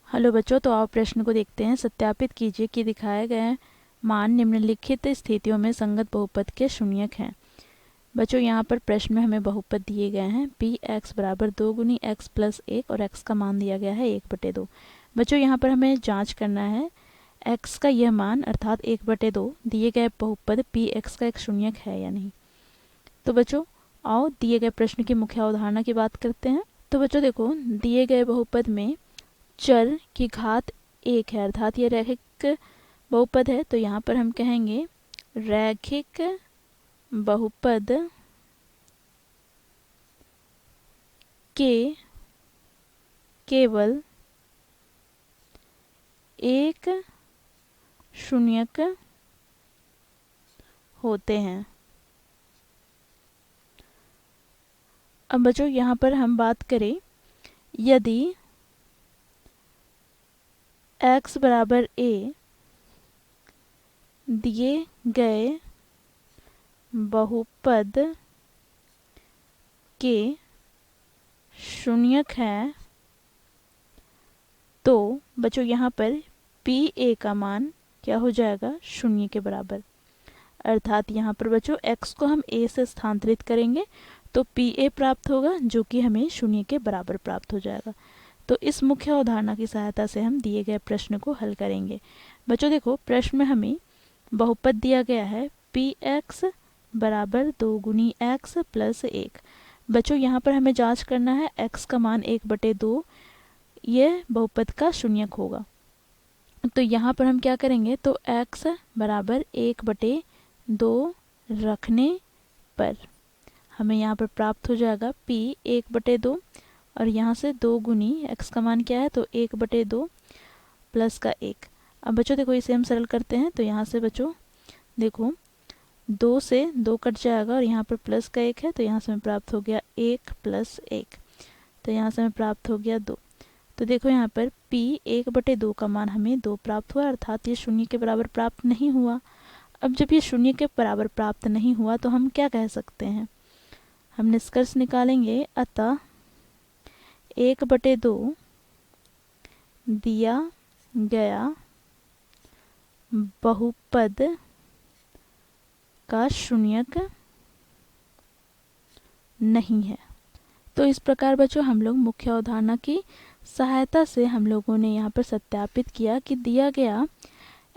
Hello बच्चों, तो आओ प्रश्न को देखते हैं। सत्यापित कीजिए कि दिखाए गए मान निम्नलिखित स्थितियों में संगत बहुपद के शून्यक हैं। बच्चों यहाँ पर प्रश्न में हमें बहुपद दिए गए हैं पी एक्स बराबर 2 गुनी एक्स प्लस 1 और एक्स का मान दिया गया है 1/2। बच्चों यहाँ पर हमें जांच करना है एक्स का यह मान अर्थात 1/2 दिए गए बहुपद पी एक्स का एक शून्यक है या नहीं। तो बच्चों आओ दिए गए प्रश्न की मुख्य अवधारणा की बात करते हैं। तो बच्चों देखो, दिए गए बहुपद में चर की घात 1 है अर्थात ये रैखिक बहुपद है। तो यहाँ पर हम कहेंगे रैखिक बहुपद के केवल एक शून्यक होते हैं। अब बच्चों यहाँ पर हम बात करें, यदि x बराबर a दिए गए बहुपद के शून्यक है तो बच्चों यहाँ पर पी ए का मान क्या हो जाएगा, शून्य के बराबर। अर्थात यहाँ पर बच्चों x को हम a से स्थानांतरित करेंगे तो पी ए प्राप्त होगा जो कि हमें शून्य के बराबर प्राप्त हो जाएगा। तो इस मुख्य अवधारणा की सहायता से हम दिए गए प्रश्न को हल करेंगे। बच्चों देखो, प्रश्न में हमें बहुपद दिया गया है पी एक्स बराबर 2 गुनी एक्स प्लस 1। बच्चों यहाँ पर हमें जांच करना है x का मान 1/2 यह बहुपद का शून्यक होगा। तो यहाँ पर हम क्या करेंगे, तो x बराबर 1/2 रखने पर हमें यहाँ पर प्राप्त हो जाएगा p 1/2 और यहाँ से 2 गुनी x का मान क्या है, तो 1/2 प्लस का 1। अब बच्चों देखो इसे हम सरल करते हैं तो यहाँ से बच्चों देखो 2 से 2 कट जाएगा और यहाँ पर प्लस का 1 है तो यहाँ से हमें प्राप्त हो गया 1 प्लस 1, तो यहाँ से हमें प्राप्त हो गया 2। तो देखो यहाँ पर p 1/2 का मान हमें 2 प्राप्त हुआ अर्थात ये शून्य के बराबर प्राप्त नहीं हुआ। अब जब ये शून्य के बराबर प्राप्त नहीं हुआ तो हम क्या कह सकते हैं, हम निष्कर्ष निकालेंगे। अतः 1/2 दिया गया बहुपद का शून्यक नहीं है। तो इस प्रकार बच्चों हम लोग मुख्य अवधारणा की सहायता से हम लोगों ने यहाँ पर सत्यापित किया कि दिया गया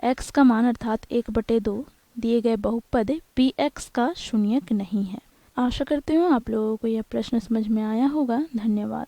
x का मान अर्थात 1/2 दिए गए बहुपद पी एक्स का शून्यक नहीं है। आशा करती हूँ आप लोगों को यह प्रश्न समझ में आया होगा। धन्यवाद।